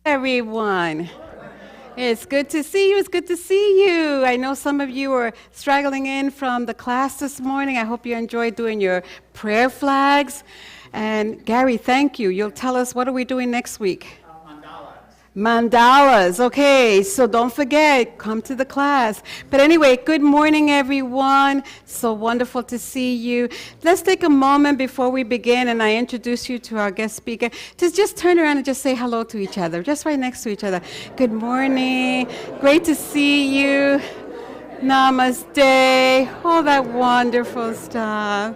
Everyone. It's good to see you. It's good to see you. I know some of you are straggling in from the class this morning. I hope you enjoyed doing your prayer flags. And Gary, thank you. You'll tell us, what are we doing next week? Mandalas. Okay, so don't forget, come to the class. But anyway, good morning, everyone. So wonderful to see you. Let's take a moment before we begin and I introduce you to our guest speaker. Just turn around and just say hello to each other, just right next to each other. Good morning. Great to see you. Namaste. All that wonderful stuff.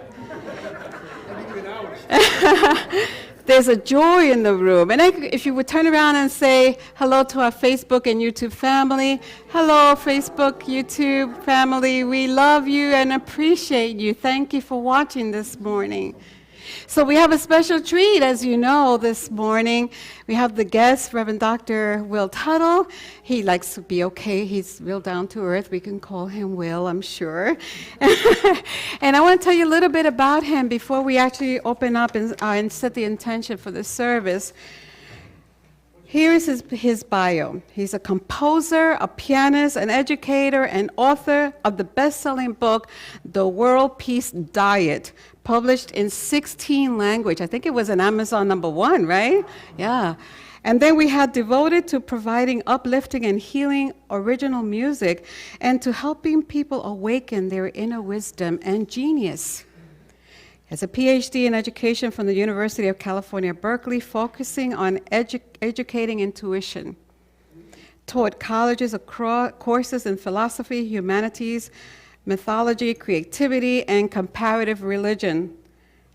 There's a joy in the room. And if you would turn around and say hello to our Facebook and YouTube family. Hello, Facebook, YouTube family. We love you and appreciate you. Thank you for watching this morning. So we have a special treat, as you know, this morning. We have the guest, Reverend Dr. Will Tuttle. He likes to be okay. He's real down to earth. We can call him Will, I'm sure. And I want to tell you a little bit about him before we actually open up and set the intention for the service. Here is his bio. He's a composer, a pianist, an educator, and author of the best-selling book, The World Peace Diet, published in 16 languages. I think it was an Amazon #1, right? Yeah. And then we had devoted to providing uplifting and healing original music and to helping people awaken their inner wisdom and genius. He has a PhD in education from the University of California, Berkeley, focusing on educating intuition. Taught colleges across courses in philosophy, humanities, mythology, creativity, and comparative religion,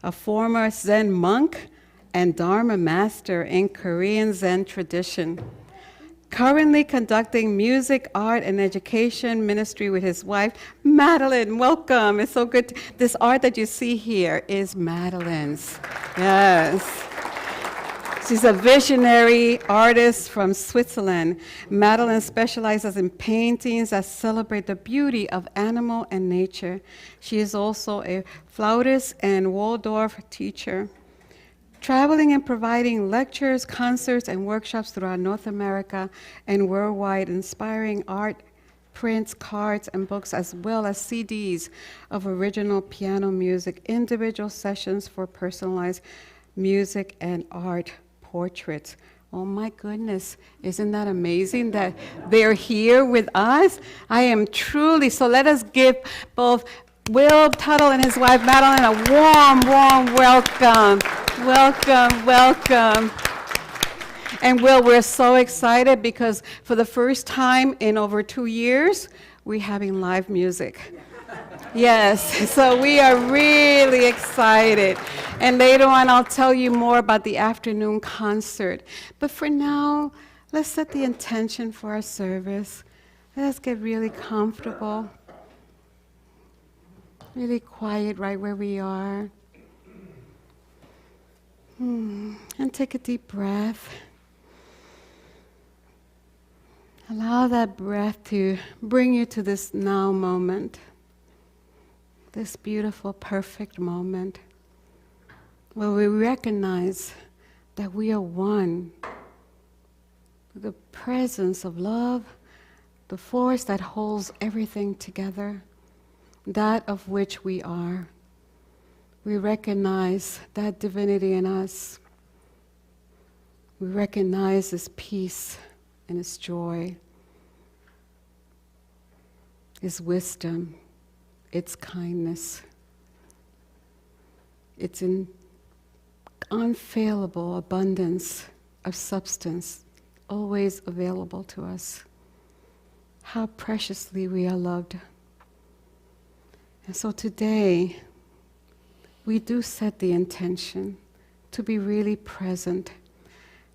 a former Zen monk and Dharma master in Korean Zen tradition. Currently conducting music, art, and education ministry with his wife, Madeline. Welcome. It's so good. This art that you see here is Madeline's. Yes. She's a visionary artist from Switzerland. Madeline specializes in paintings that celebrate the beauty of animal and nature. She is also a flautist and Waldorf teacher, traveling and providing lectures, concerts, and workshops throughout North America and worldwide, inspiring art, prints, cards, and books, as well as CDs of original piano music, individual sessions for personalized music and art portraits. Oh my goodness, isn't that amazing that they're here with us? I am truly, so let us give both Will Tuttle and his wife Madeline a warm, warm welcome. Welcome, welcome. And Will, we're so excited because for the first time in over 2 years, we're having live music. Yes, so we are really excited. And later on, I'll tell you more about the afternoon concert. But for now, let's set the intention for our service. Let us get really comfortable, really quiet right where we are. And take a deep breath. Allow that breath to bring you to this now moment. This beautiful, perfect moment where we recognize that we are one. The presence of love, the force that holds everything together, that of which we are. We recognize that divinity in us. We recognize its peace and its joy, its wisdom, its kindness, its unfailable abundance of substance, always available to us. How preciously we are loved. And so today, we do set the intention to be really present,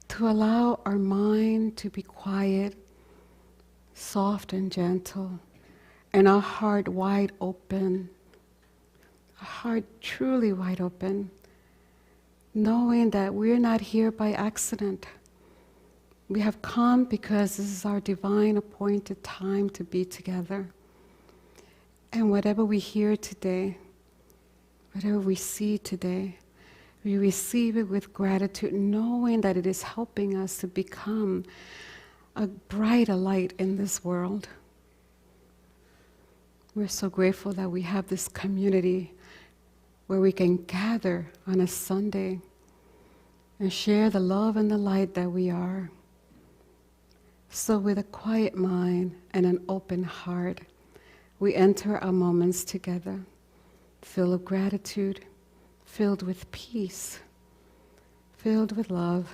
to allow our mind to be quiet, soft and gentle, and our heart wide open, our heart truly wide open, knowing that we're not here by accident. We have come because this is our divine appointed time to be together. And whatever we hear today, whatever we see today, we receive it with gratitude, knowing that it is helping us to become a brighter light in this world. We're so grateful that we have this community where we can gather on a Sunday and share the love and the light that we are. So with a quiet mind and an open heart, we enter our moments together, filled with gratitude, filled with peace, filled with love,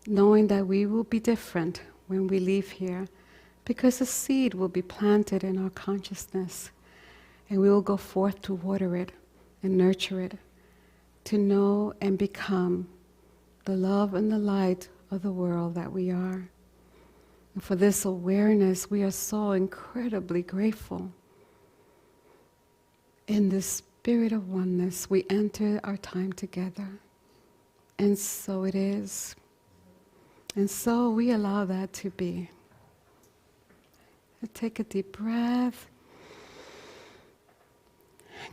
knowing that we will be different when we leave here, because a seed will be planted in our consciousness, and we will go forth to water it and nurture it, to know and become the love and the light of the world that we are. And for this awareness, we are so incredibly grateful. In this spirit of oneness, we enter our time together. And so it is. And so we allow that to be. Take a deep breath.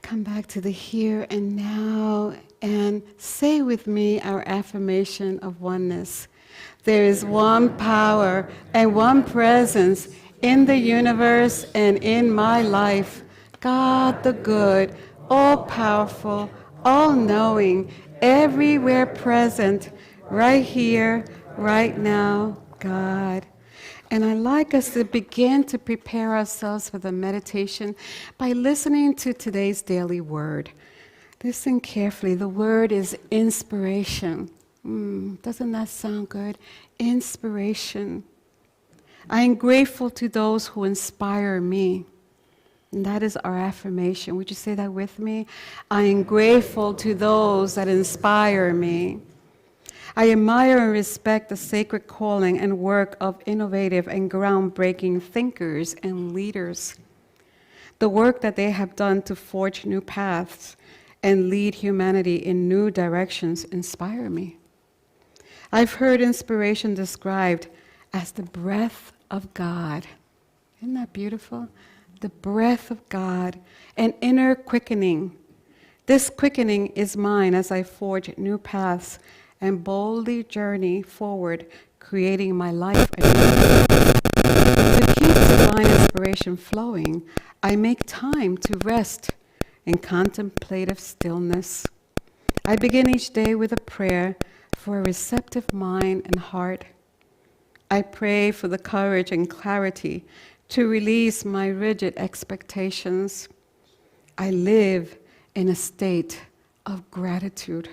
Come back to the here and now and say with me our affirmation of oneness. There is one power and one presence in the universe and in my life. God the good, all-powerful, all-knowing, everywhere present, right here, right now, God. And I'd like us to begin to prepare ourselves for the meditation by listening to today's daily word. Listen carefully. The word is inspiration. Doesn't that sound good? Inspiration. I am grateful to those who inspire me. And that is our affirmation. Would you say that with me? I am grateful to those that inspire me. I admire and respect the sacred calling and work of innovative and groundbreaking thinkers and leaders. The work that they have done to forge new paths and lead humanity in new directions inspire me. I've heard inspiration described as the breath of God. Isn't that beautiful? The breath of God, an inner quickening. This quickening is mine as I forge new paths and boldly journey forward, creating my life anew. To keep divine inspiration flowing, I make time to rest in contemplative stillness. I begin each day with a prayer for a receptive mind and heart. I pray for the courage and clarity to release my rigid expectations. I live in a state of gratitude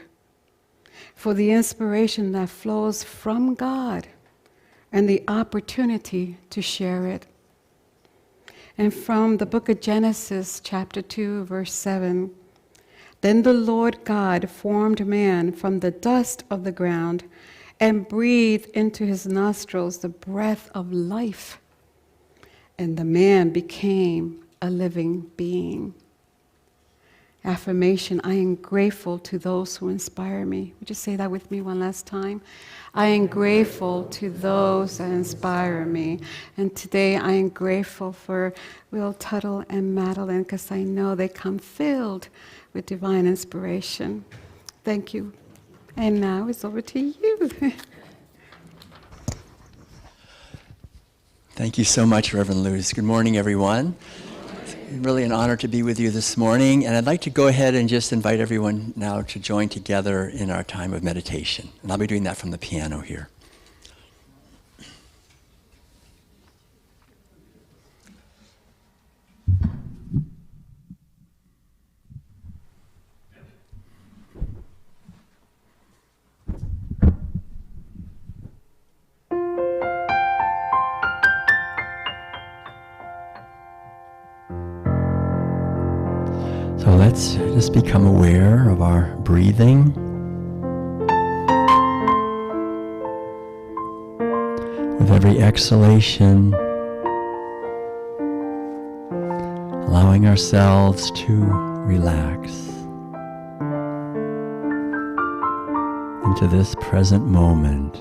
for the inspiration that flows from God and the opportunity to share it. And from the book of Genesis, chapter 2, verse 7, then the Lord God formed man from the dust of the ground and breathed into his nostrils the breath of life, and the man became a living being. Affirmation, I am grateful to those who inspire me. Would you say that with me one last time? I am grateful to those that inspire me. And today I am grateful for Will, Tuttle, and Madeline, because I know they come filled with divine inspiration. Thank you. And now it's over to you. Thank you so much, Reverend Luz. Good morning, everyone. It's really an honor to be with you this morning, and I'd like to go ahead and just invite everyone now to join together in our time of meditation. And I'll be doing that from the piano here. So let's just become aware of our breathing. With every exhalation, allowing ourselves to relax into this present moment.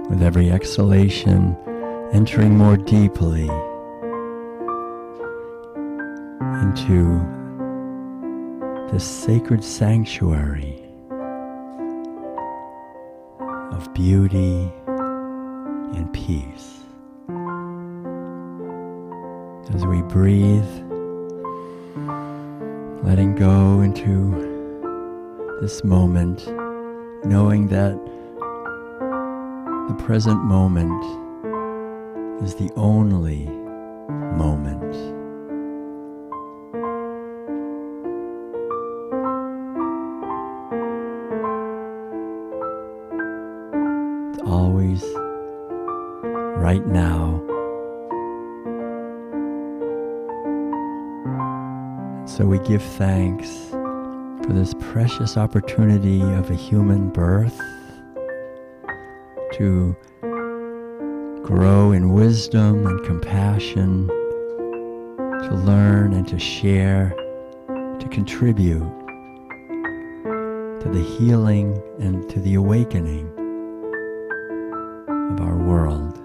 With every exhalation, entering more deeply into this sacred sanctuary of beauty and peace. As we breathe, letting go into this moment, knowing that the present moment is the only moment. It's always right now. So we give thanks for this precious opportunity of a human birth to grow in wisdom and compassion, to learn and to share, to contribute to the healing and to the awakening of our world.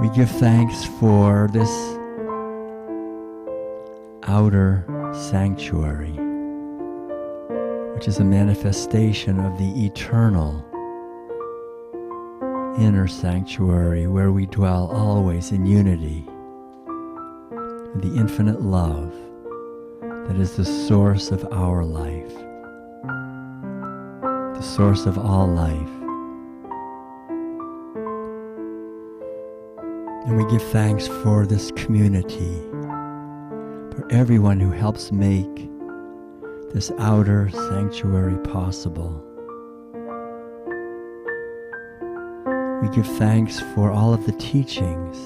We give thanks for this outer sanctuary, which is a manifestation of the eternal inner sanctuary where we dwell always in unity with the infinite love that is the source of our life, the source of all life. And we give thanks for this community, for everyone who helps make this outer sanctuary possible. We give thanks for all of the teachings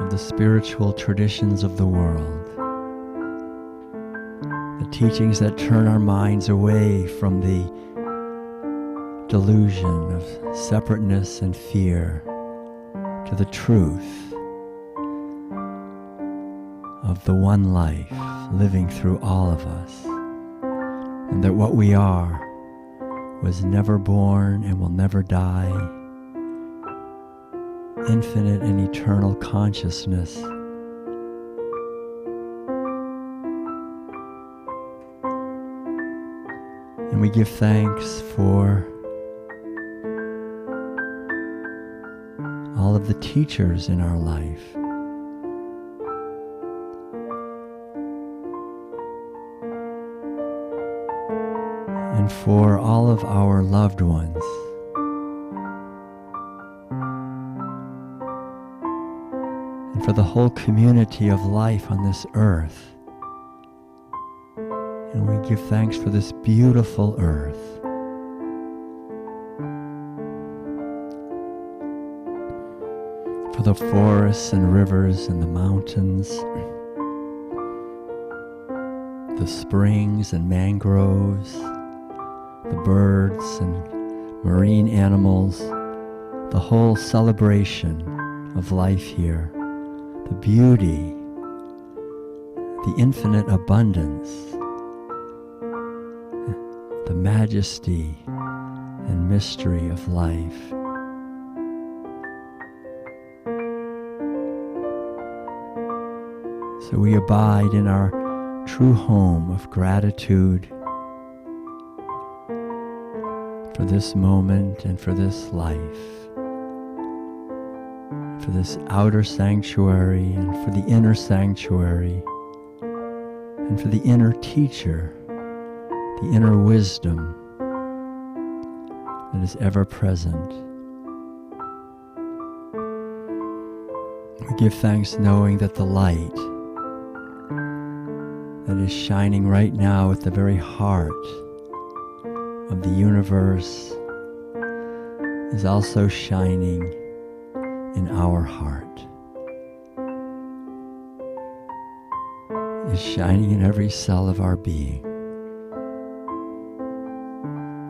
of the spiritual traditions of the world, the teachings that turn our minds away from the delusion of separateness and fear to the truth of the one life living through all of us, and that what we are was never born and will never die, infinite and eternal consciousness. And we give thanks for all of the teachers in our life, and for all of our loved ones. And for the whole community of life on this earth. And we give thanks for this beautiful earth. For the forests and rivers and the mountains, the springs and mangroves, the birds and marine animals, the whole celebration of life here, the beauty, the infinite abundance, the majesty and mystery of life. So we abide in our true home of gratitude for this moment and for this life, for this outer sanctuary and for the inner sanctuary, and for the inner teacher, the inner wisdom that is ever present. We give thanks knowing that the light that is shining right now at the very heart of the universe is also shining in our heart. Is shining in every cell of our being.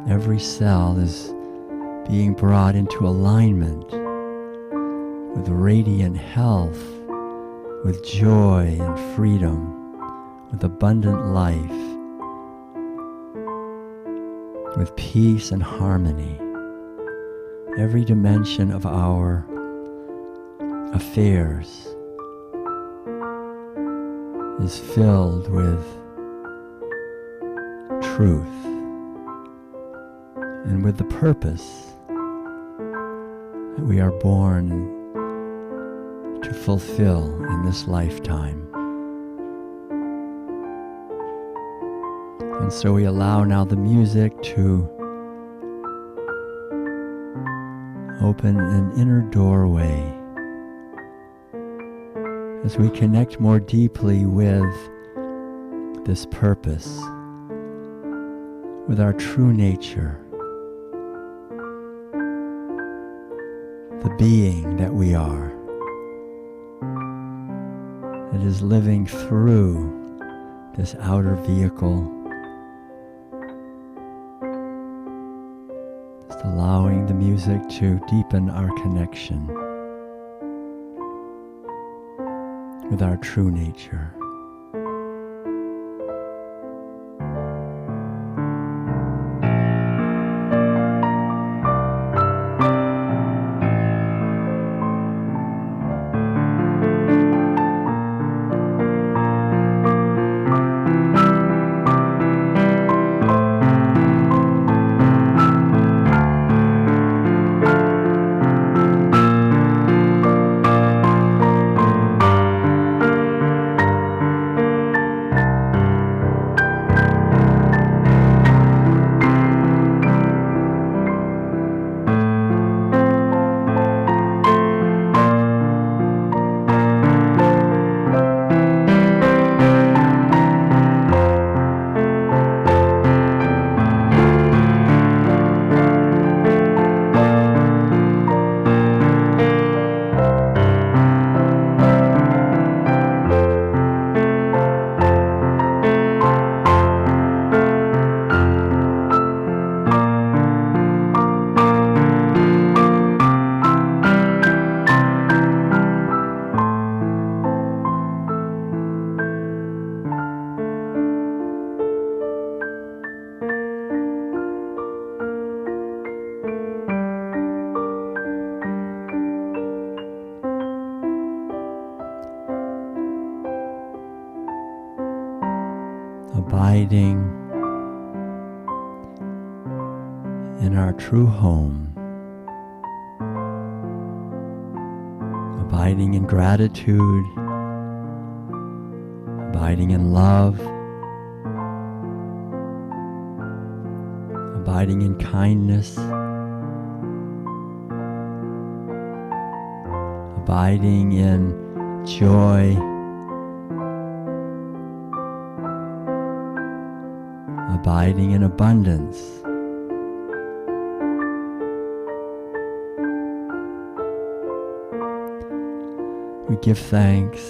Every cell is being brought into alignment with radiant health, with joy and freedom, with abundant life, with peace and harmony. Every dimension of our affairs is filled with truth and with the purpose that we are born to fulfill in this lifetime. And so we allow now the music to open an inner doorway as we connect more deeply with this purpose, with our true nature, the being that we are, that is living through this outer vehicle, just allowing the music to deepen our connection with our true nature. abiding in our true home, abiding in gratitude, abiding in love, abiding in kindness, abiding in joy, abiding in abundance. We give thanks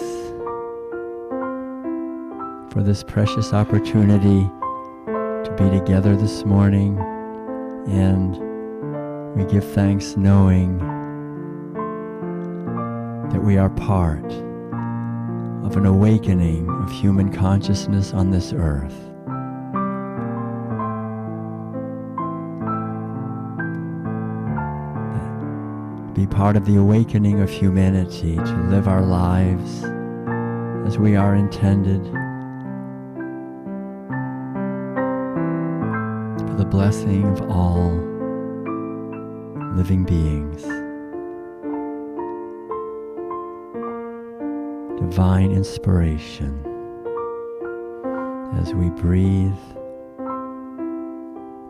for this precious opportunity to be together this morning, and we give thanks knowing that we are part of an awakening of human consciousness on this earth. Be part of the awakening of humanity to live our lives as we are intended, for the blessing of all living beings. Divine inspiration as we breathe.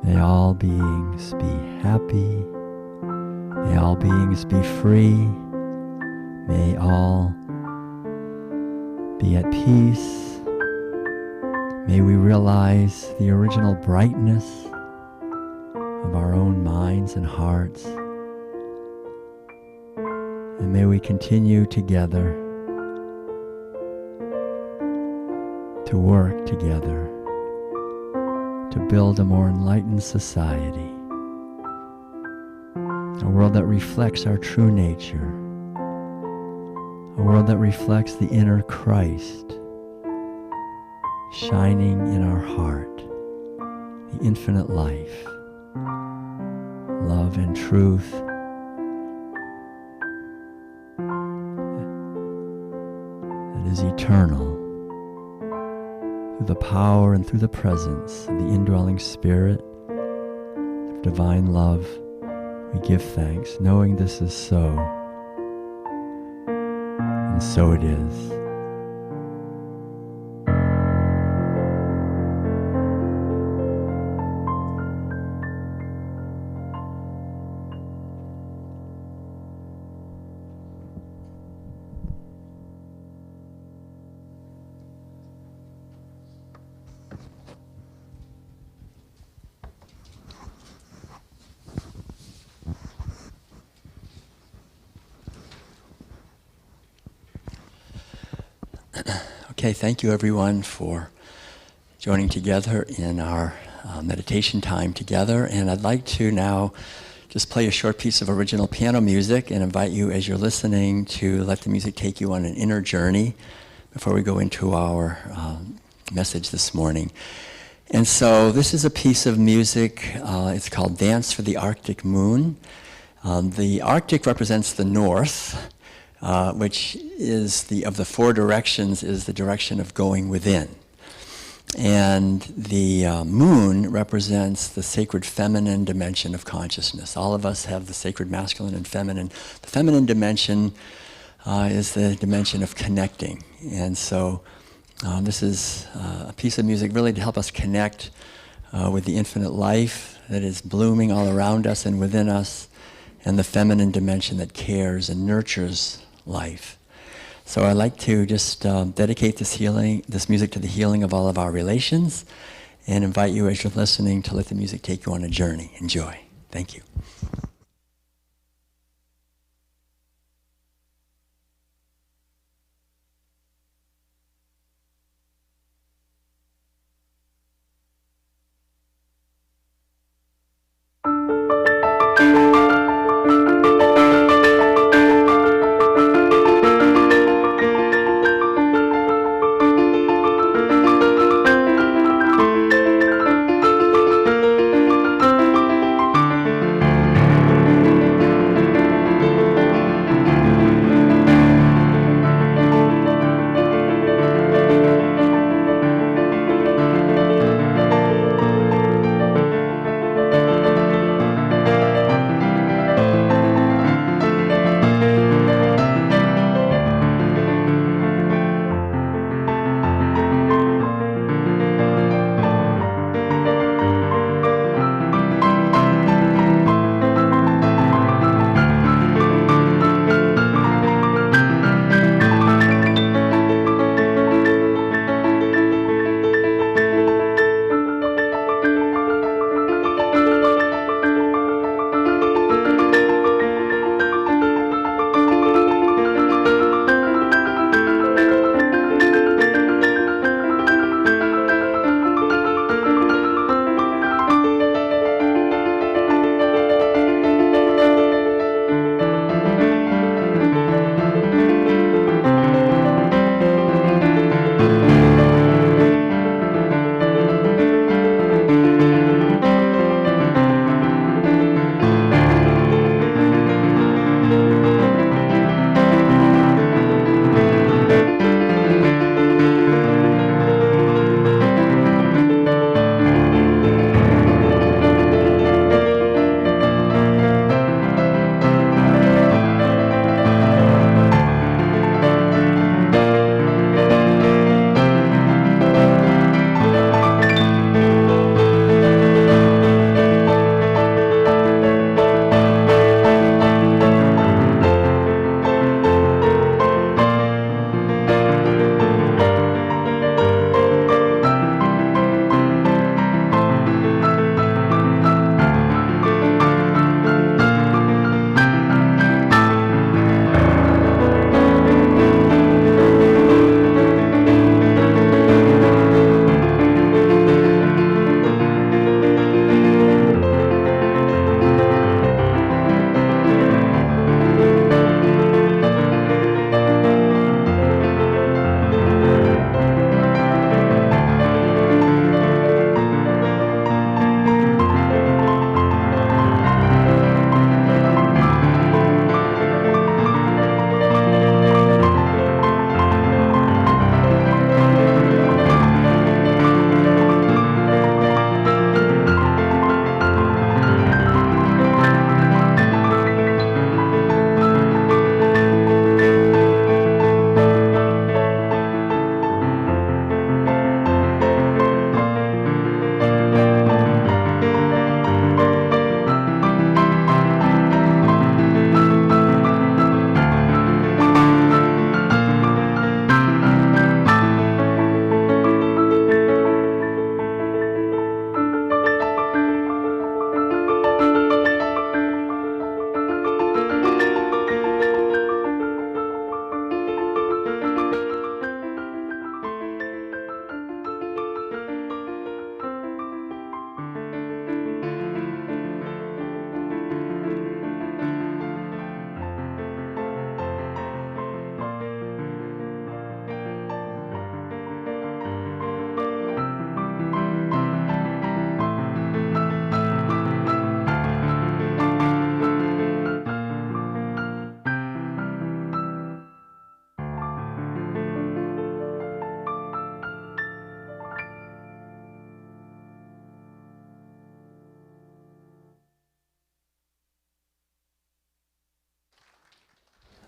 May all beings be happy. May all beings be free. May all be at peace. May we realize the original brightness of our own minds and hearts. And may we continue together to work together to build a more enlightened society, a world that reflects our true nature, a world that reflects the inner Christ shining in our heart, the infinite life, love and truth, that is eternal. Through the power and through the presence of the indwelling Spirit of divine love, we give thanks, knowing this is so, and so it is. Okay, thank you everyone for joining together in our meditation time together. And I'd like to now just play a short piece of original piano music and invite you, as you're listening, to let the music take you on an inner journey before we go into our message this morning. And so this is a piece of music, it's called Dance for the Arctic Moon. The Arctic represents the north, which is of the four directions, is the direction of going within. And the moon represents the sacred feminine dimension of consciousness. All of us have the sacred masculine and feminine. The feminine dimension is the dimension of connecting. And so this is a piece of music really to help us connect with the infinite life that is blooming all around us and within us, and the feminine dimension that cares and nurtures life. So I'd like to just dedicate this music to the healing of all of our relations, and invite you, as you're listening, to let the music take you on a journey. Enjoy. Thank you.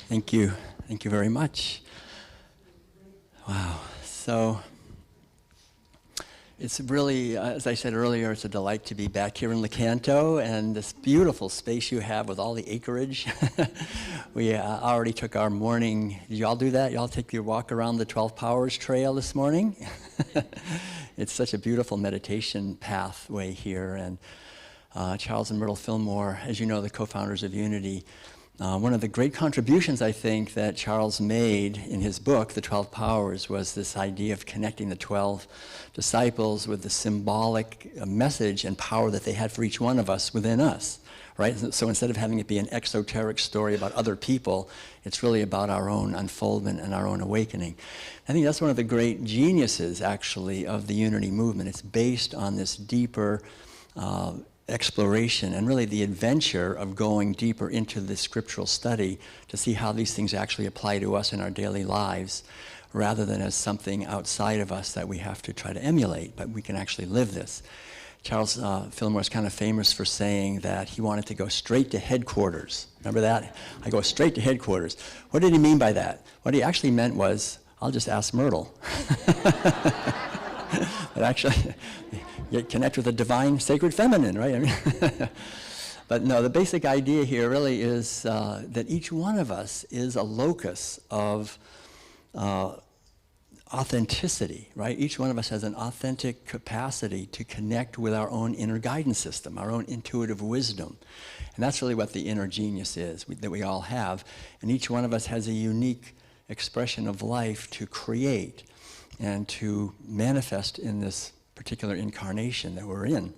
Thank you. Thank you very much. Wow. So it's really, as I said earlier, it's a delight to be back here in Lecanto and this beautiful space you have with all the acreage. We already took our morning. Did you all do that? Y'all take your walk around the 12 Powers Trail this morning? It's such a beautiful meditation pathway here. And Charles and Myrtle Fillmore, as you know, the co-founders of Unity, one of the great contributions, I think, that Charles made in his book, The 12 Powers, was this idea of connecting the 12 disciples with the symbolic message and power that they had for each one of us within us, right? So instead of having it be an exoteric story about other people, it's really about our own unfoldment and our own awakening. I think that's one of the great geniuses, actually, of the Unity movement. It's based on this deeper exploration and really the adventure of going deeper into the scriptural study to see how these things actually apply to us in our daily lives, rather than as something outside of us that we have to try to emulate, but we can actually live this. Charles Fillmore is kind of famous for saying that he wanted to go straight to headquarters. Remember that? I go straight to headquarters. What did he mean by that? What he actually meant was, I'll just ask Myrtle. But actually, you connect with the divine, sacred feminine, right? I mean, but no, the basic idea here really is that each one of us is a locus of authenticity, right? Each one of us has an authentic capacity to connect with our own inner guidance system, our own intuitive wisdom. And that's really what the inner genius is, that we all have. And each one of us has a unique expression of life to create and to manifest in this particular incarnation that we're in.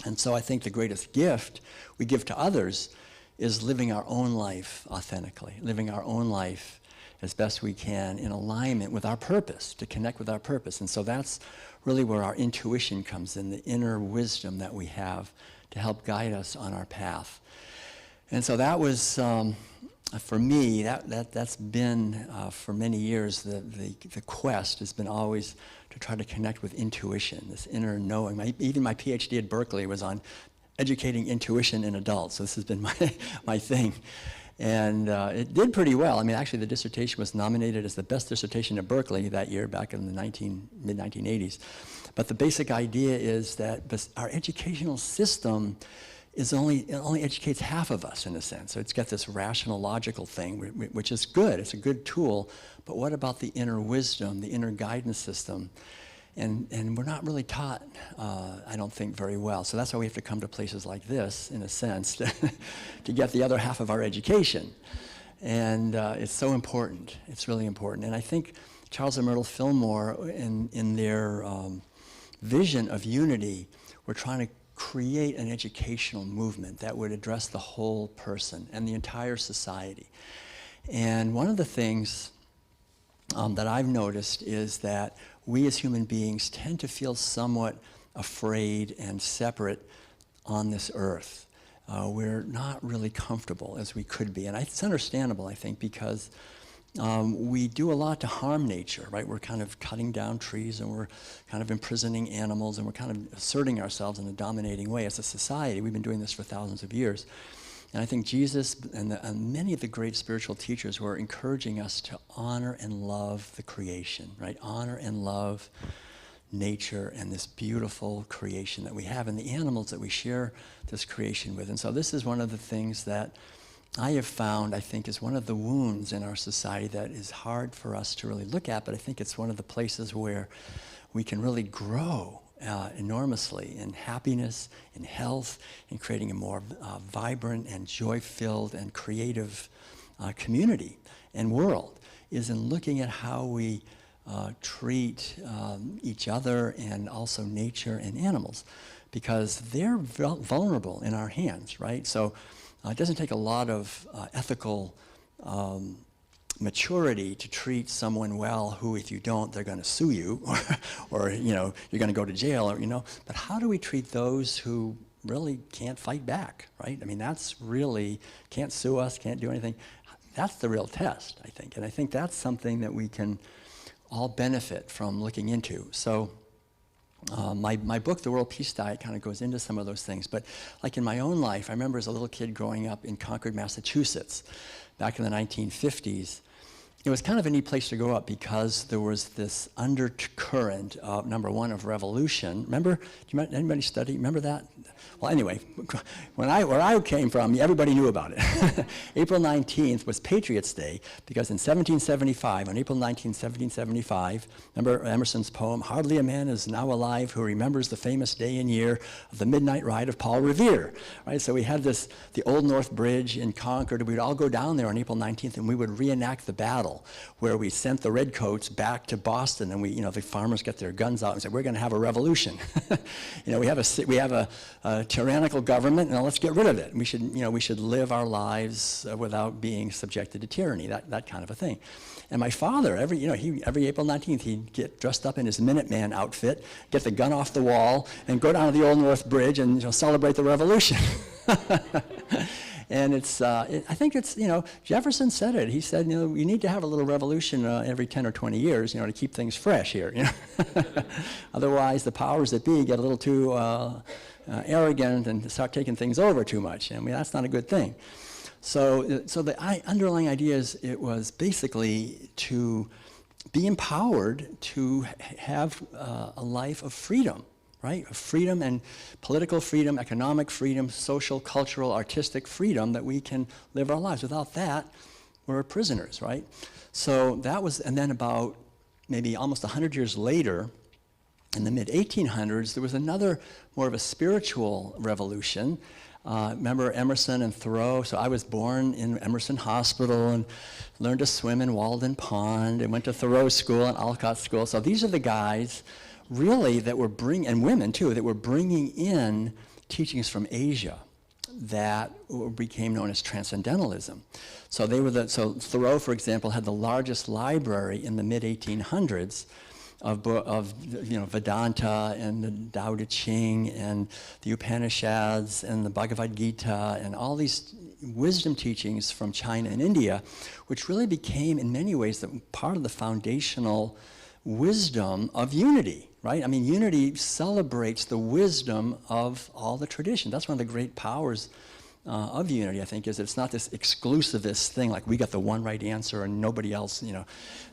And so I think the greatest gift we give to others is living our own life authentically, living our own life as best we can in alignment with our purpose, to connect with our purpose. And so that's really where our intuition comes in, the inner wisdom that we have to help guide us on our path. And so that was, for me, that's been, for many years, the quest has been always to try to connect with intuition, this inner knowing. Even my PhD at Berkeley was on educating intuition in adults, so this has been my thing. And it did pretty well. I mean, actually, the dissertation was nominated as the best dissertation at Berkeley that year, back in the mid-1980s. But the basic idea is that our educational system only educates half of us, in a sense. So it's got this rational, logical thing, which is good. It's a good tool. But what about the inner wisdom, the inner guidance system? And we're not really taught, I don't think, very well. So that's why we have to come to places like this, in a sense, to get the other half of our education. And it's so important. It's really important. And I think Charles and Myrtle Fillmore, in their vision of unity, were trying to create an educational movement that would address the whole person and the entire society. And one of the things that I've noticed is that we as human beings tend to feel somewhat afraid and separate on this earth. We're not really comfortable as we could be. And it's understandable, I think, because we do a lot to harm nature, right? We're kind of cutting down trees, and we're kind of imprisoning animals, and we're kind of asserting ourselves in a dominating way as a society. We've been doing this for thousands of years. And I think Jesus and many of the great spiritual teachers were encouraging us to honor and love the creation, right? Honor and love nature and this beautiful creation that we have, and the animals that we share this creation with. And so this is one of the things that I have found, I think, is one of the wounds in our society that is hard for us to really look at, but I think it's one of the places where we can really grow enormously in happiness, in health, in creating a more vibrant and joy-filled and creative community and world, is in looking at how we treat each other and also nature and animals, because they're vulnerable in our hands, right? So it doesn't take a lot of ethical maturity to treat someone well who, if you don't, they're going to sue you, or you're going to go to jail, or But how do we treat those who really can't fight back, right? I mean, that's really, can't sue us, can't do anything. That's the real test, I think. And I think that's something that we can all benefit from looking into. So My book, The World Peace Diet, kind of goes into some of those things. But like in my own life, I remember as a little kid growing up in Concord, Massachusetts, back in the 1950s. It was kind of a neat place to grow up because there was this undercurrent of, number one, of revolution. Remember, anybody study, remember that? Well, anyway, where I came from, everybody knew about it. April 19th was Patriots' Day because in 1775, on April 19th, 1775, remember Emerson's poem, "Hardly a man is now alive who remembers the famous day and year of the midnight ride of Paul Revere," right? So we had the Old North Bridge in Concord. We'd all go down there on April 19th and we would reenact the battle, where we sent the redcoats back to Boston, and the farmers get their guns out and said, "We're going to have a revolution." We have a tyrannical government, and let's get rid of it. We should live our lives without being subjected to tyranny, that kind of a thing. And my father, every April 19th, he'd get dressed up in his Minuteman outfit, get the gun off the wall, and go down to the Old North Bridge and celebrate the revolution. And I think it's, Jefferson said it. He said, you need to have a little revolution every 10 or 20 years, to keep things fresh here. Otherwise, the powers that be get a little too arrogant and start taking things over too much. I mean, that's not a good thing. So the underlying idea is it was basically to be empowered to have a life of freedom. Right? Freedom and political freedom, economic freedom, social, cultural, artistic freedom, that we can live our lives. Without that, we're prisoners, right? So that was, and then about maybe almost 100 years later, in the mid-1800s, there was another more of a spiritual revolution. Remember Emerson and Thoreau? So I was born in Emerson Hospital and learned to swim in Walden Pond and went to Thoreau School and Alcott School. So these are the guys really that were and women too, that were bringing in teachings from Asia that became known as transcendentalism. So so Thoreau, for example, had the largest library in the mid-1800s of Vedanta and the Tao Te Ching and the Upanishads and the Bhagavad Gita and all these wisdom teachings from China and India, which really became in many ways part of the foundational wisdom of unity, right? I mean, unity celebrates the wisdom of all the traditions. That's one of the great powers of unity, I think, is it's not this exclusivist thing like we got the one right answer and nobody else,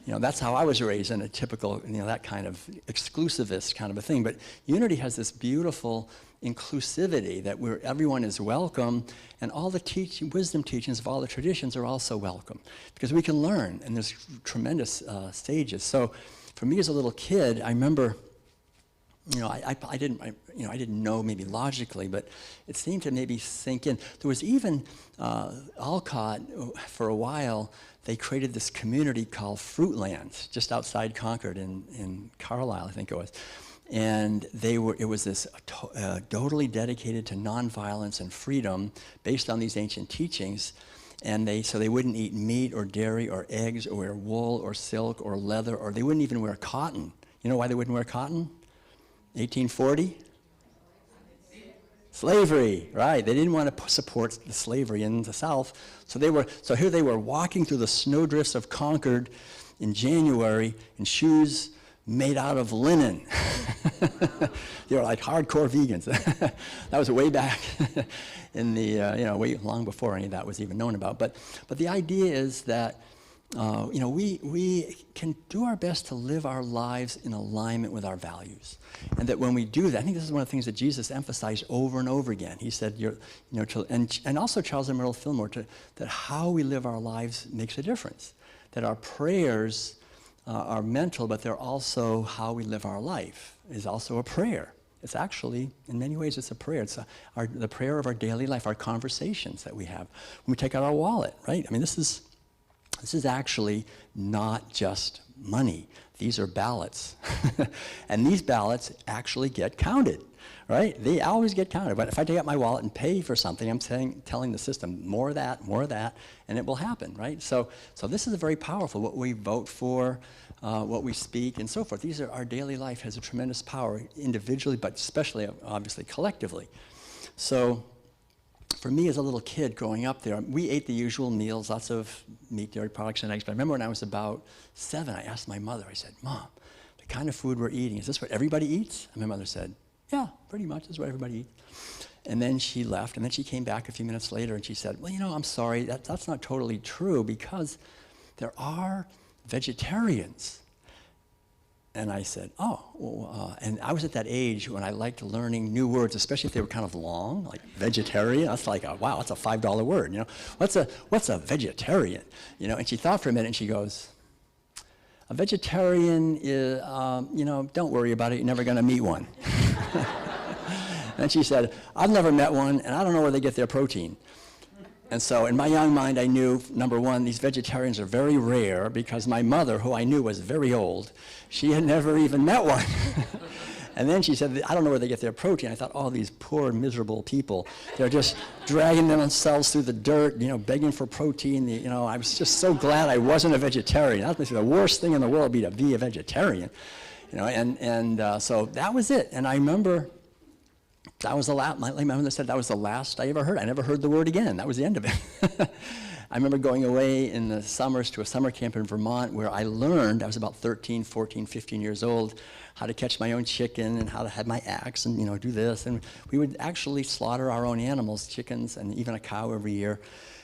that's how I was raised in a typical, that kind of exclusivist kind of a thing. But unity has this beautiful inclusivity that where everyone is welcome, and all the wisdom teachings of all the traditions are also welcome because we can learn, and there's tremendous stages. So for me as a little kid, I remember, I didn't know maybe logically, but it seemed to maybe sink in. There was even Alcott, for a while, they created this community called Fruitlands just outside Concord in Carlisle, I think it was. And it was this totally dedicated to nonviolence and freedom based on these ancient teachings. And so they wouldn't eat meat or dairy or eggs or wear wool or silk or leather, or they wouldn't even wear cotton. You know why they wouldn't wear cotton? 1840? Slavery, right. They didn't want to support the slavery in the South. So here they were walking through the snowdrifts of Concord in January in shoes made out of linen. They were like hardcore vegans. That was way back in the, way long before any of that was even known about. But the idea is that, we can do our best to live our lives in alignment with our values. And that when we do that, I think this is one of the things that Jesus emphasized over and over again. He said, and also Charles and Merle Fillmore, that how we live our lives makes a difference. That our prayers are mental, but they're also how we live our life is also a prayer. It's actually, in many ways, it's a prayer. It's the prayer of our daily life, our conversations that we have when we take out our wallet, right? I mean, this is actually not just money. These are ballots. And these ballots actually get counted, right? They always get counted. But if I take out my wallet and pay for something, I'm telling the system, more of that, and it will happen, right? So this is very powerful. What we vote for, what we speak, and so forth. Our daily life has a tremendous power individually, but especially, obviously, collectively. So for me as a little kid growing up there, we ate the usual meals, lots of meat, dairy products, and eggs. But I remember when I was about 7, I asked my mother, I said, "Mom, kind of food we're eating. Is this what everybody eats? And my mother said, yeah, pretty much. This is what everybody eats. And then she left, and then she came back a few minutes later, and she said, well, I'm sorry, that's not totally true, because there are vegetarians. And I said, oh, well, and I was at that age when I liked learning new words, especially if they were kind of long, like vegetarian. That's like, wow, that's a $5 word, What's a vegetarian? And she thought for a minute, and she goes, a vegetarian is, don't worry about it, you're never gonna meet one. And she said, I've never met one, and I don't know where they get their protein. And so in my young mind, I knew, number one, these vegetarians are very rare, because my mother, who I knew was very old, she had never even met one. And then she said, I don't know where they get their protein. I thought, oh, these poor, miserable people, they're just dragging themselves through the dirt, begging for protein. I was just so glad I wasn't a vegetarian. That was the worst thing in the world, to be a vegetarian. So that was it. And I remember, that was the last, my mother said that was the last I ever heard. I never heard the word again. That was the end of it. I remember going away in the summers to a summer camp in Vermont where I learned, I was about 13, 14, 15 years old, how to catch my own chicken and how to have my axe and, do this. And we would actually slaughter our own animals, chickens and even a cow every year.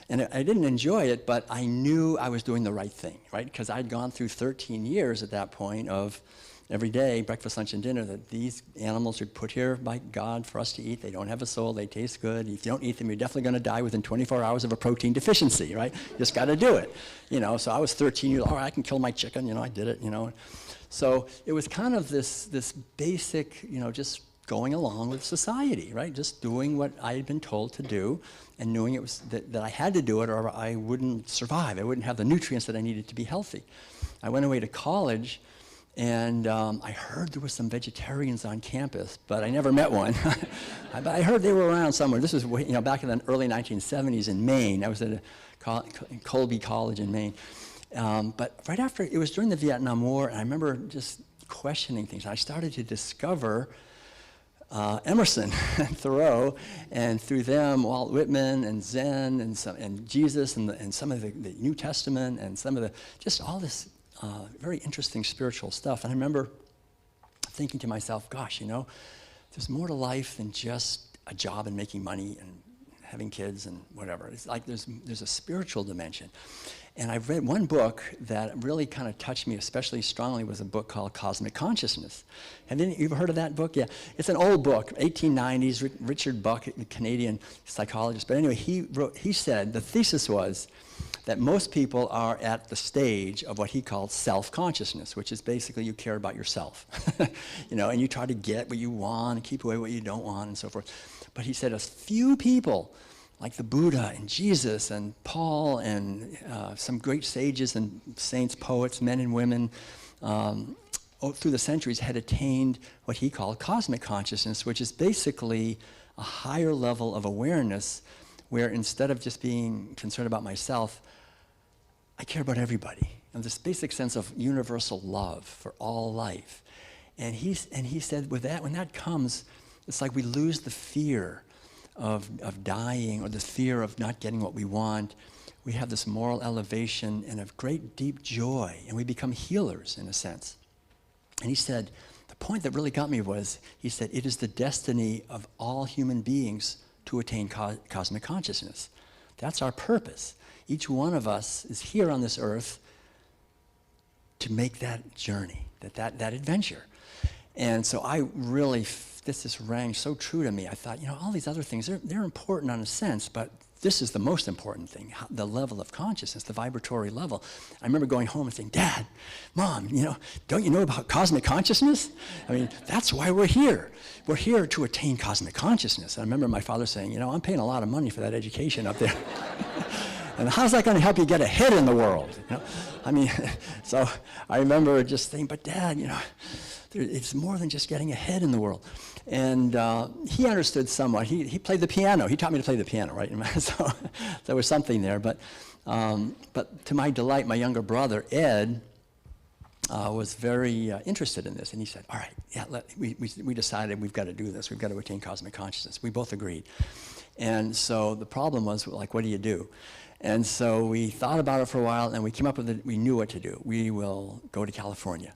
And I didn't enjoy it, but I knew I was doing the right thing, right? Because I'd gone through 13 years at that point of every day, breakfast, lunch, and dinner, that these animals are put here by God for us to eat. They don't have a soul. They taste good. If you don't eat them, you're definitely going to die within 24 hours of a protein deficiency, right? You just got to do it. So I was 13 years old. All right, I can kill my chicken. I did it, So it was kind of this basic, just going along with society, right? Just doing what I had been told to do and knowing it was that I had to do it or I wouldn't survive. I wouldn't have the nutrients that I needed to be healthy. I went away to college. And I heard there were some vegetarians on campus, but I never met one. But I heard they were around somewhere. This was back in the early 1970s in Maine. I was at Colby College in Maine. But right after, it was during the Vietnam War, and I remember just questioning things. I started to discover Emerson and Thoreau, and through them, Walt Whitman and Zen and Jesus and some of the New Testament and some of just all this very interesting spiritual stuff. And I remember thinking to myself, gosh, there's more to life than just a job and making money and having kids and whatever. It's like there's a spiritual dimension. And I've read one book that really kind of touched me especially strongly, was a book called Cosmic Consciousness. Have you ever heard of that book? Yeah, it's an old book, 1890s, Richard Buck, a Canadian psychologist. But anyway, he said, the thesis was that most people are at the stage of what he called self-consciousness, which is basically you care about yourself, and you try to get what you want and keep away what you don't want and so forth. But he said a few people, like the Buddha and Jesus and Paul and some great sages and saints, poets, men and women, through the centuries had attained what he called cosmic consciousness, which is basically a higher level of awareness where instead of just being concerned about myself, I care about everybody. And this basic sense of universal love for all life. And he said with that, when that comes, it's like we lose the fear of dying or the fear of not getting what we want. We have this moral elevation and a great deep joy, and we become healers in a sense. And he said, the point that really got me was, he said, it is the destiny of all human beings to attain cosmic consciousness. That's our purpose. Each one of us is here on this earth to make that journey, that adventure. And so I really, this just rang so true to me. I thought, all these other things, they're important in a sense, but this is the most important thing, the level of consciousness, the vibratory level. I remember going home and saying, Dad, Mom, don't you know about cosmic consciousness? I mean, that's why we're here. We're here to attain cosmic consciousness. And I remember my father saying, I'm paying a lot of money for that education up there. And how's that going to help you get ahead in the world? I mean, so I remember just thinking, but Dad, it's more than just getting ahead in the world. And he understood somewhat. He played the piano. He taught me to play the piano, right? So there was something there. But to my delight, my younger brother, Ed, was very interested in this. And he said, all right, yeah, we decided we've got to do this. We've got to attain cosmic consciousness. We both agreed. And so the problem was, like, what do you do? And so we thought about it for a while, and we came up with it. We knew what to do. We will go to California.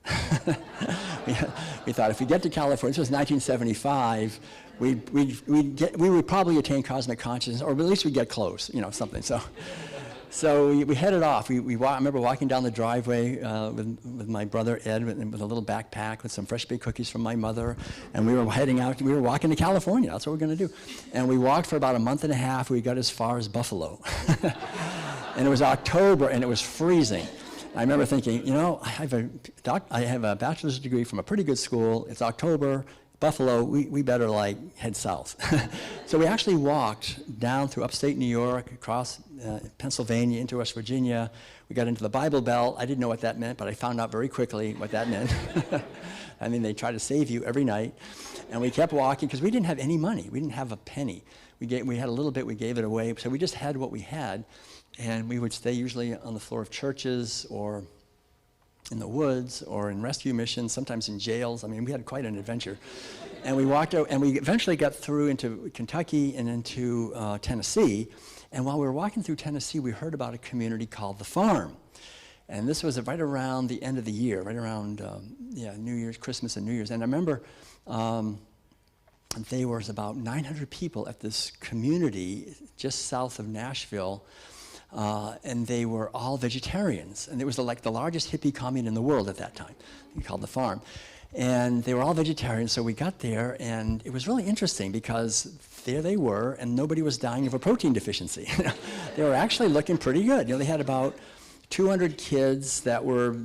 We thought if we get to California, this was 1975, we would probably attain cosmic consciousness, or at least we'd get close, something. So we headed off. I remember walking down the driveway with my brother Ed with a little backpack with some fresh baked cookies from my mother, and we were heading out. We were walking to California. That's what we're going to do. And we walked for about a month and a half. We got as far as Buffalo, and it was October, and it was freezing. I remember thinking, I have a bachelor's degree from a pretty good school. It's October. Buffalo, we better head south. So we actually walked down through upstate New York, across Pennsylvania, into West Virginia. We got into the Bible Belt. I didn't know what that meant, but I found out very quickly what that meant. I mean, they try to save you every night. And we kept walking because we didn't have any money. We didn't have a penny. We had a little bit, we gave it away. So we just had what we had. And we would stay usually on the floor of churches or in the woods or in rescue missions, sometimes in jails. I mean, we had quite an adventure. And we walked out, and we eventually got through into Kentucky and into Tennessee. And while we were walking through Tennessee, we heard about a community called The Farm. And this was right around the end of the year, right around New Year's, Christmas and New Year's. And I remember there was about 900 people at this community just south of Nashville. And they were all vegetarians. And it was like the largest hippie commune in the world at that time, called The Farm. And they were all vegetarians, so we got there, and it was really interesting because there they were, and nobody was dying of a protein deficiency. They were actually looking pretty good. They had about 200 kids that were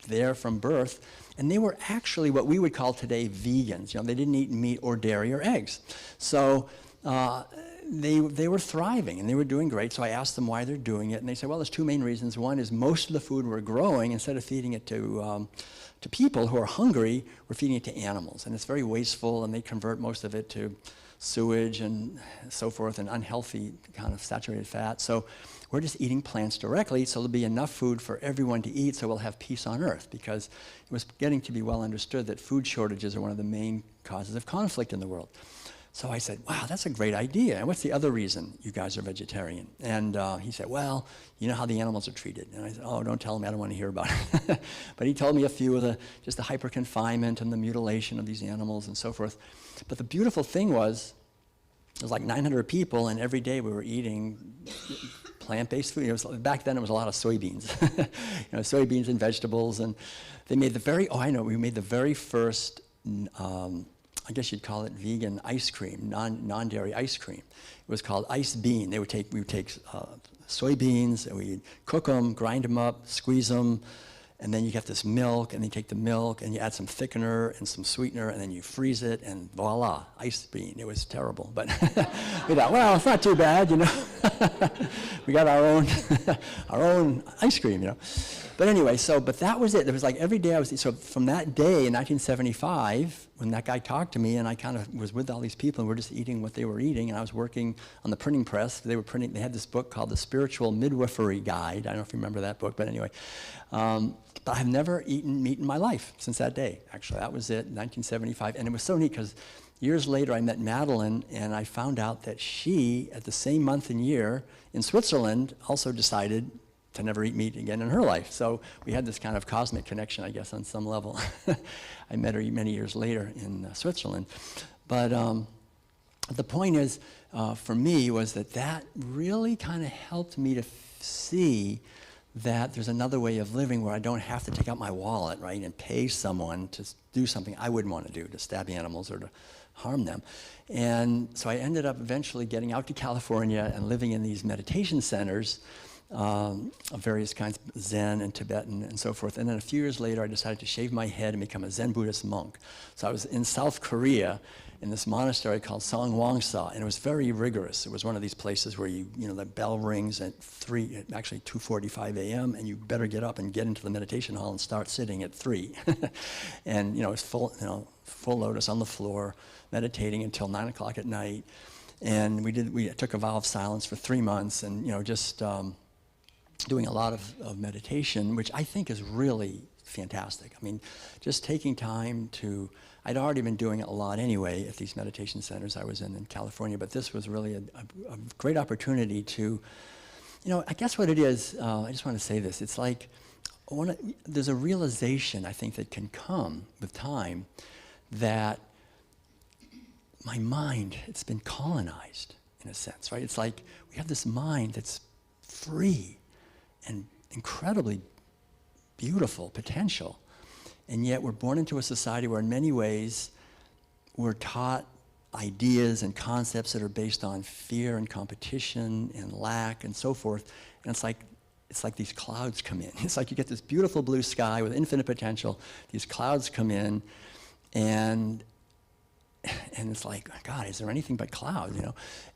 there from birth, and they were actually what we would call today vegans. They didn't eat meat or dairy or eggs. So they were thriving and they were doing great. So I asked them why they're doing it, and they said, well, there's two main reasons. One is most of the food we're growing, instead of feeding it to people who are hungry, we're feeding it to animals, and it's very wasteful, and they convert most of it to sewage and so forth, and unhealthy kind of saturated fat. So we're just eating plants directly, so there'll be enough food for everyone to eat, so we'll have peace on earth, because it was getting to be well understood that food shortages are one of the main causes of conflict in the world. So I said, wow, that's a great idea. And what's the other reason you guys are vegetarian? And he said, well, you know how the animals are treated. And I said, oh, don't tell me, I don't want to hear about it. But he told me a few of just the hyper-confinement and the mutilation of these animals and so forth. But the beautiful thing was, it was like 900 people, and every day we were eating plant-based food. Back then it was a lot of soybeans. Soybeans and vegetables. And they made we made the very first I guess you'd call it vegan ice cream, non-dairy ice cream. It was called Ice Bean. We would take soybeans, and we'd cook them, grind them up, squeeze them, and then you get this milk, and then you take the milk, and you add some thickener and some sweetener, and then you freeze it, and voila, Ice Bean. It was terrible, but we thought, well, it's not too bad, We got our own ice cream, But anyway, but that was it. It was like every day so from that day in 1975, when that guy talked to me, and I kind of was with all these people, and we're just eating what they were eating, and I was working on the printing press. They had this book called The Spiritual Midwifery Guide. I don't know if you remember that book, but anyway. But I've never eaten meat in my life since that day, actually. That was it, 1975. And it was so neat because years later I met Madeline, and I found out that she, at the same month and year in Switzerland, also decided to never eat meat again in her life. So we had this kind of cosmic connection, I guess, on some level. I met her many years later in Switzerland. But the point is, for me, was that really kind of helped me to see that there's another way of living where I don't have to take out my wallet, right, and pay someone to do something I wouldn't want to do, to stab animals or to harm them. And so I ended up eventually getting out to California and living in these meditation centers of various kinds, Zen and Tibetan and so forth. And then a few years later, I decided to shave my head and become a Zen Buddhist monk. So I was in South Korea in this monastery called Songwangsa, and it was very rigorous. It was one of these places where the bell rings at 2:45 a.m., and you better get up and get into the meditation hall and start sitting at 3. And, it's full lotus on the floor, meditating until 9 o'clock at night. And we took a vow of silence for 3 months, and, just doing a lot of meditation, which I think is really fantastic. I mean, just taking time I'd already been doing it a lot anyway at these meditation centers I was in California, but this was really a great opportunity to I guess what it is, I just want to say this. It's like there's a realization, I think, that can come with time that my mind, it's been colonized in a sense, right? It's like we have this mind that's free and incredibly beautiful potential, and yet we're born into a society where in many ways we're taught ideas and concepts that are based on fear and competition and lack and so forth, and it's like these clouds come in. It's like you get this beautiful blue sky with infinite potential, these clouds come in, and it's like, God, is there anything but clouds,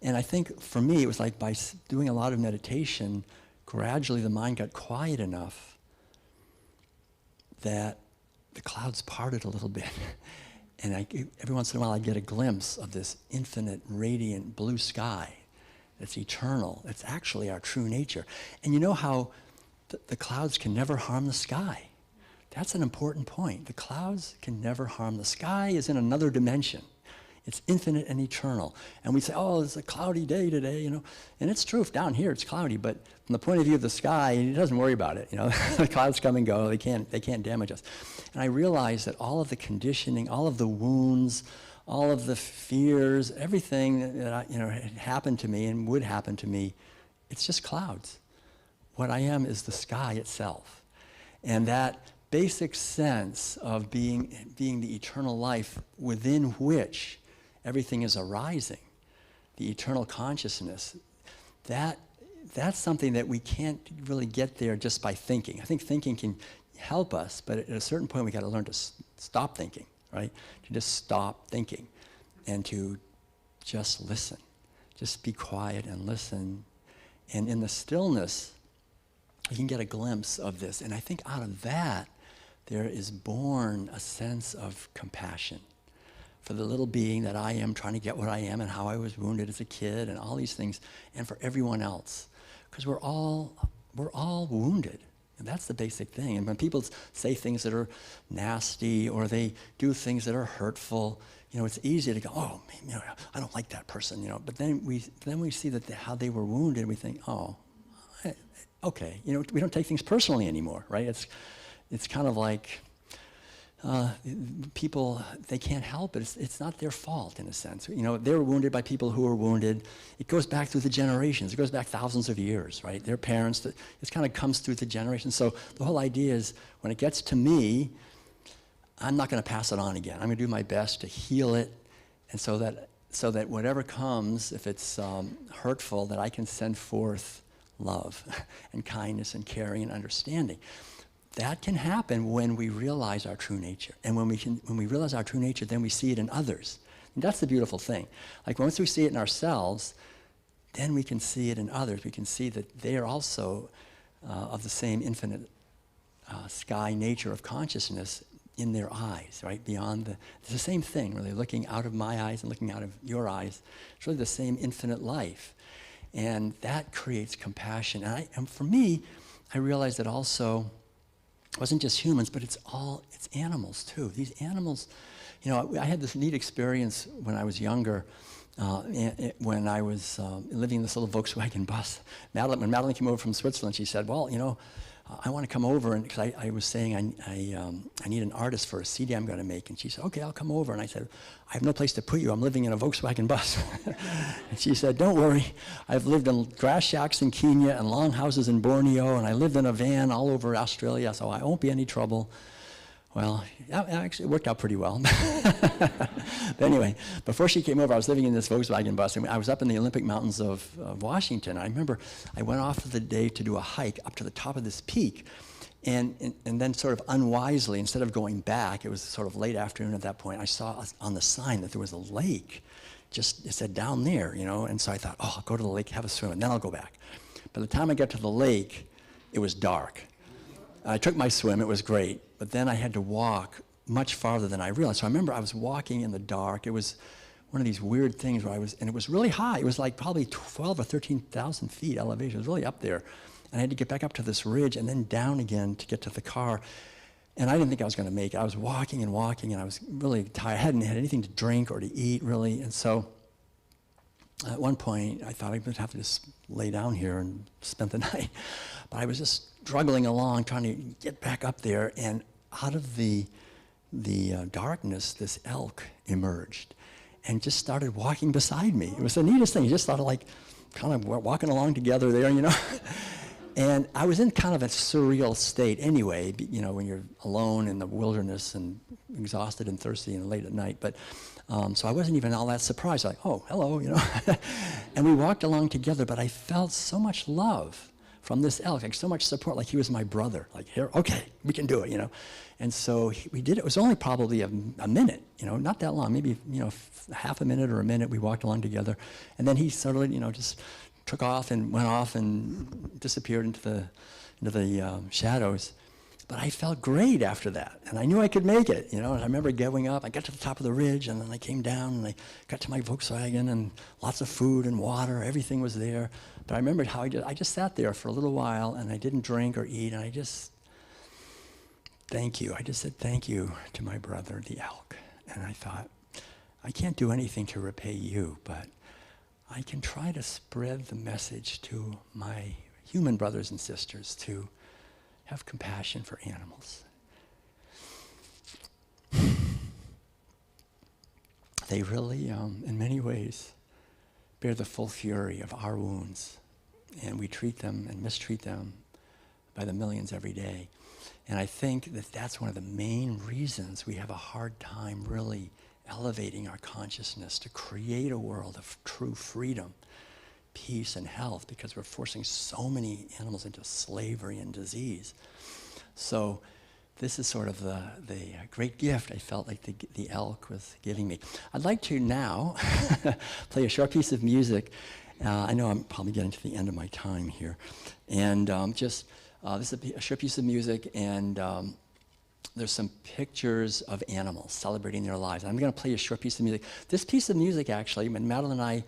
And I think for me, it was like by doing a lot of meditation, gradually the mind got quiet enough that the clouds parted a little bit. And every once in a while I'd get a glimpse of this infinite, radiant blue sky that's eternal. It's actually our true nature. And you know how the clouds can never harm the sky. That's an important point. The clouds can never harm. The sky is in another dimension. It's infinite and eternal. And we say, oh, it's a cloudy day today, And it's true, if down here it's cloudy, but from the point of view of the sky, it doesn't worry about it, The clouds come and go, they can't damage us. And I realized that all of the conditioning, all of the wounds, all of the fears, everything that had happened to me and would happen to me, it's just clouds. What I am is the sky itself. And that basic sense of being the eternal life within which everything is arising, the eternal consciousness, that's something that we can't really get there just by thinking. I think thinking can help us, but at a certain point we got to learn to stop thinking, right? To just stop thinking and to just listen. Just be quiet and listen. And in the stillness, you can get a glimpse of this. And I think out of that, there is born a sense of compassion for the little being that I am, trying to get what I am and how I was wounded as a kid and all these things, and for everyone else. Because we're all wounded. And that's the basic thing. And when people say things that are nasty or they do things that are hurtful, it's easy to go, oh, man, I don't like that person, But then we see that how they were wounded, and we think, oh, okay. We don't take things personally anymore, right? It's kind of like people, they can't help it. It's not their fault in a sense. They were wounded by people who were wounded. It goes back through the generations. It goes back thousands of years, right? Their parents, it kind of comes through the generations. So the whole idea is when it gets to me, I'm not going to pass it on again. I'm going to do my best to heal it, and so that whatever comes, if it's hurtful, that I can send forth love and kindness and caring and understanding. That can happen when we realize our true nature. And when we realize our true nature, then we see it in others. And that's the beautiful thing. Like once we see it in ourselves, then we can see it in others. We can see that they are also of the same infinite sky nature of consciousness in their eyes, right? It's the same thing, really, looking out of my eyes and looking out of your eyes. It's really the same infinite life. And that creates compassion. And for me, I realized that also, it wasn't just humans, but it's animals too. These animals, I had this neat experience when I was younger, when I was living in this little Volkswagen bus. When Madeline came over from Switzerland, she said, well, I want to come over, and because I was saying I need an artist for a CD I'm going to make, and she said, okay, I'll come over. And I said, I have no place to put you. I'm living in a Volkswagen bus. And she said, don't worry. I've lived in grass shacks in Kenya and long houses in Borneo, and I lived in a van all over Australia, so I won't be any trouble. Well, actually, it worked out pretty well. But anyway, before she came over, I was living in this Volkswagen bus, and I was up in the Olympic Mountains of Washington. I remember I went off for the day to do a hike up to the top of this peak, and then sort of unwisely, instead of going back, it was sort of late afternoon at that point, I saw on the sign that there was a lake. It said down there, and so I thought, oh, I'll go to the lake, have a swim, and then I'll go back. By the time I got to the lake, it was dark. I took my swim, it was great, but then I had to walk much farther than I realized. So I remember I was walking in the dark. It was one of these weird things where and it was really high. It was like probably 12 or 13,000 feet elevation. It was really up there. And I had to get back up to this ridge and then down again to get to the car. And I didn't think I was going to make it. I was walking, and I was really tired. I hadn't had anything to drink or to eat, really. And so At one point, I thought I would have to just lay down here and spend the night. But I was just struggling along, trying to get back up there, and out of the darkness, this elk emerged and just started walking beside me. It was the neatest thing. He just started like kind of walking along together there, you know. And I was in kind of a surreal state anyway, you know, when you're alone in the wilderness and exhausted and thirsty and late at night. But so I wasn't even all that surprised. Like, oh, hello, you know. And we walked along together, but I felt so much love from this elk, like so much support, like he was my brother. Like, here, okay, we can do it, you know. And so we did it. It was only probably a minute, you know, not that long, maybe, you know, half a minute or a minute. We walked along together. And then he sort of, you know, just took off and went off and disappeared into the shadows. But I felt great after that, and I knew I could make it, you know. And I remember going up. I got to the top of the ridge, and then I came down, and I got to my Volkswagen, and lots of food and water. Everything was there. But I remembered how I just sat there for a little while, and I didn't drink or eat, and I just thank you. I just said thank you to my brother, the elk. And I thought, I can't do anything to repay you, but I can try to spread the message to my human brothers and sisters to have compassion for animals. They really, in many ways, bear the full fury of our wounds, and we treat them and mistreat them by the millions every day. And I think that that's one of the main reasons we have a hard time really elevating our consciousness to create a world of true freedom, peace, and health, because we're forcing so many animals into slavery and disease. So this is sort of the great gift I felt like the elk was giving me. I'd like to now play a short piece of music. I know I'm probably getting to the end of my time here. And this is a short piece of music, and there's some pictures of animals celebrating their lives. I'm going to play a short piece of music. This piece of music, actually, when Madeline and I,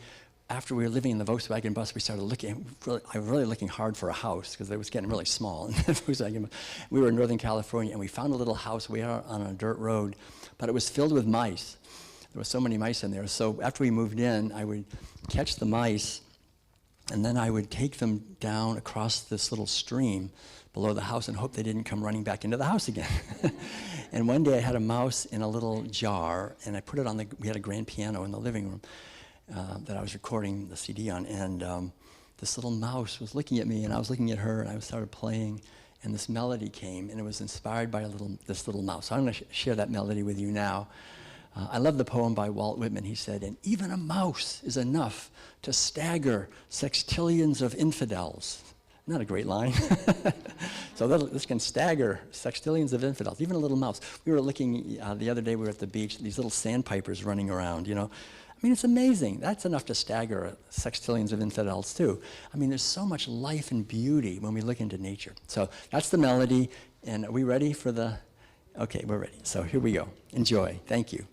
after we were living in the Volkswagen bus, we started looking, I was really looking hard for a house because it was getting really small. In the Volkswagen bus. We were in Northern California, and we found a little house way out on a dirt road, but it was filled with mice. There were so many mice in there. So after we moved in, I would catch the mice, and then I would take them down across this little stream below the house and hope they didn't come running back into the house again. And one day I had a mouse in a little jar, and I put it on we had a grand piano in the living room that I was recording the CD on, and this little mouse was looking at me, and I was looking at her, and I started playing, and this melody came, and it was inspired by this little mouse. So I'm going to share that melody with you now. I love the poem by Walt Whitman. He said, "And even a mouse is enough to stagger sextillions of infidels." Not a great line. So this can stagger sextillions of infidels, even a little mouse. We were looking the other day, we were at the beach, these little sandpipers running around, you know. I mean, it's amazing. That's enough to stagger sextillions of infidels, too. I mean, there's so much life and beauty when we look into nature. So that's the melody. And are we ready for the... Okay, we're ready. So here we go. Enjoy. Thank you.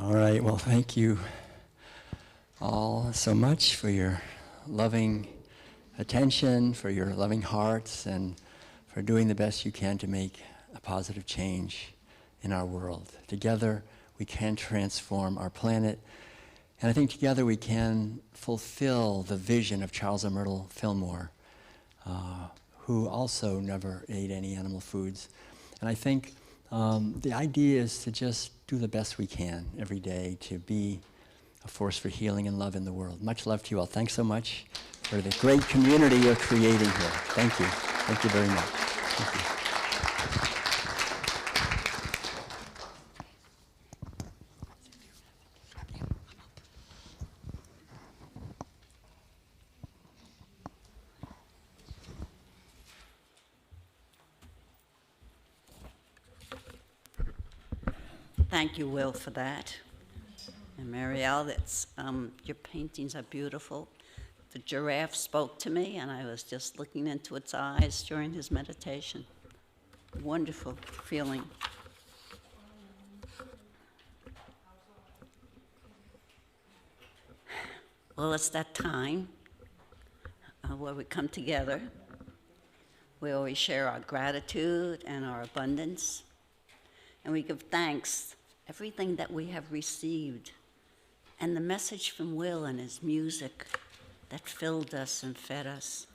All right, well, thank you all so much for your loving attention, for your loving hearts, and for doing the best you can to make a positive change in our world. Together, we can transform our planet, and I think together we can fulfill the vision of Charles and Myrtle Fillmore, who also never ate any animal foods. And I think the idea is to just do the best we can every day to be a force for healing and love in the world. Much love to you all. Thanks so much for the great community you're creating here. Thank you. Thank you very much. Thank you. Thank you, Will, for that. And Marielle, your paintings are beautiful. The giraffe spoke to me, and I was just looking into its eyes during his meditation. Wonderful feeling. Well, it's that time where we come together. We always share our gratitude and our abundance, and we give thanks everything that we have received, and the message from Will and his music that filled us and fed us.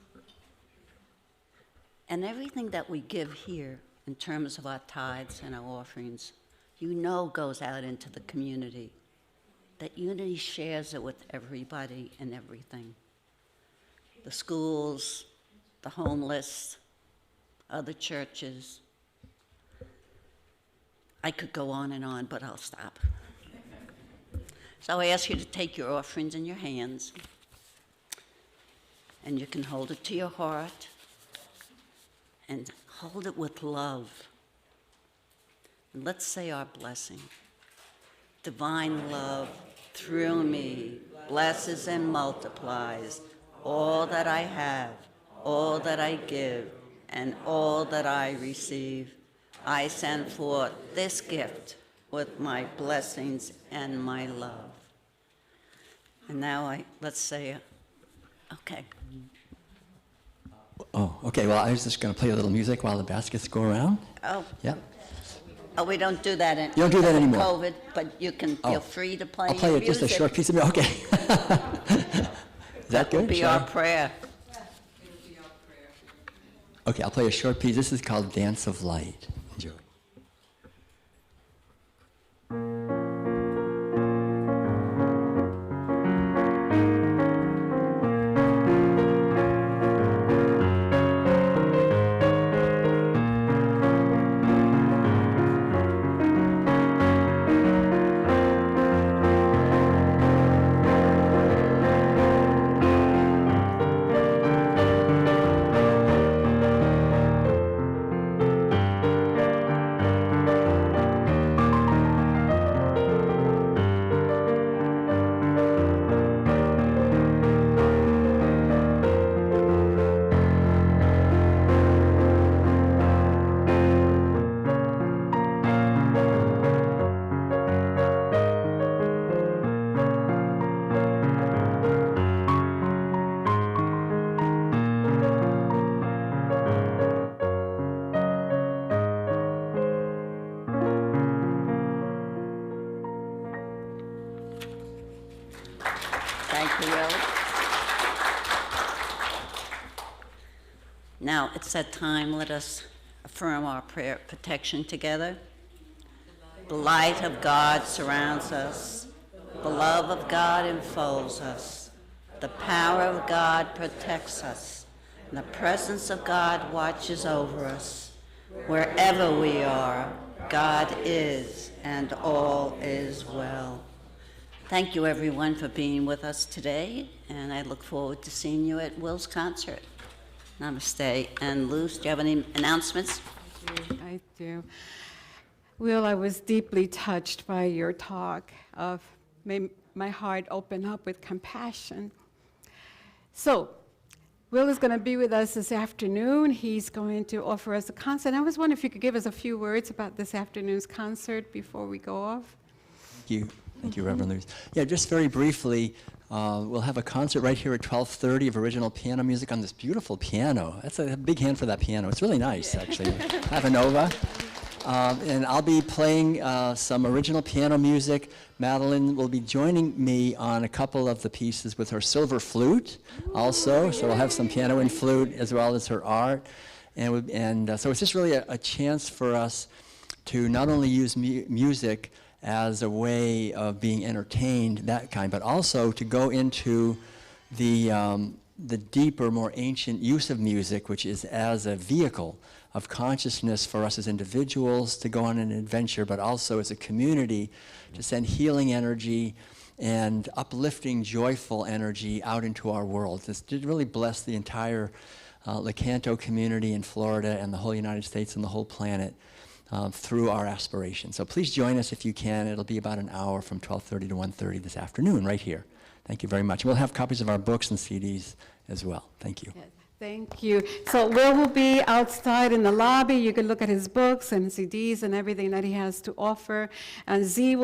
And everything that we give here in terms of our tithes and our offerings, goes out into the community. That unity shares it with everybody and everything. The schools, the homeless, other churches. I could go on, but I'll stop. So I ask you to take your offerings in your hands, and you can hold it to your heart, and hold it with love. And let's say our blessing. Divine love through me blesses and multiplies all that I have, all that I give, and all that I receive. I send forth this gift with my blessings and my love. And now let's say, okay. Oh, okay, well, I was just going to play a little music while the baskets go around. Oh. Yeah. Oh, we don't do that anymore. You don't do that anymore. COVID, but you can feel free to play I'll play your just a music. short piece of music. Okay. Is that good? Will be Shall our I? prayer. Okay, I'll play a short piece. This is called Dance of Light. Enjoy. Thank you, Will. Now it's that time, let us affirm our prayer protection together. The light of God surrounds us. The love of God enfolds us. The power of God protects us. And the presence of God watches over us. Wherever we are, God is, and all is well. Thank you, everyone, for being with us today, and I look forward to seeing you at Will's concert. Namaste. And Luz, do you have any announcements? I do. Will, I was deeply touched by your talk of made my heart open up with compassion. So, Will is going to be with us this afternoon. He's going to offer us a concert. I was wondering if you could give us a few words about this afternoon's concert before we go off. Thank you. Thank you, Reverend Lewis. Yeah, just very briefly, we'll have a concert right here at 12:30 of original piano music on this beautiful piano. That's a big hand for that piano. It's really nice, actually. Avanova. And I'll be playing some original piano music. Madeline will be joining me on a couple of the pieces with her silver flute also. So we'll have some piano and flute as well as her art. So it's just really a chance for us to not only use music as a way of being entertained, that kind, but also to go into the deeper, more ancient use of music, which is as a vehicle of consciousness for us as individuals to go on an adventure, but also as a community to send healing energy and uplifting, joyful energy out into our world. This did really bless the entire Lecanto community in Florida and the whole United States and the whole planet through our aspiration. So please join us if you can. It'll be about an hour from 12:30 to 1:30 this afternoon right here. Thank you very much. We'll have copies of our books and CDs as well. Thank you. Yes, thank you. So Will will be outside in the lobby. You can look at his books and CDs and everything that he has to offer. And Z,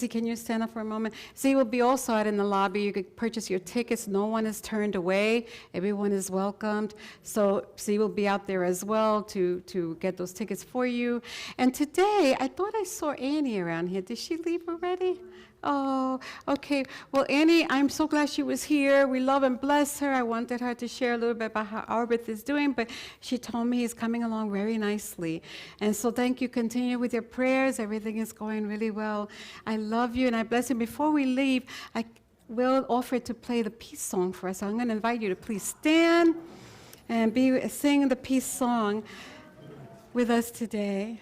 can you stand up for a moment? Z will be also out in the lobby. You could purchase your tickets. No one is turned away. Everyone is welcomed. So Z will be out there as well to get those tickets for you. And today, I thought I saw Annie around here. Did she leave already? Oh, okay. Well, Annie, I'm so glad she was here. We love and bless her. I wanted her to share a little bit about how Arbith is doing, but she told me he's coming along very nicely. And so thank you. Continue with your prayers. Everything is going really well. I love you and I bless you. Before we leave, I will offer to play the peace song for us. So I'm going to invite you to please stand and sing the peace song with us today.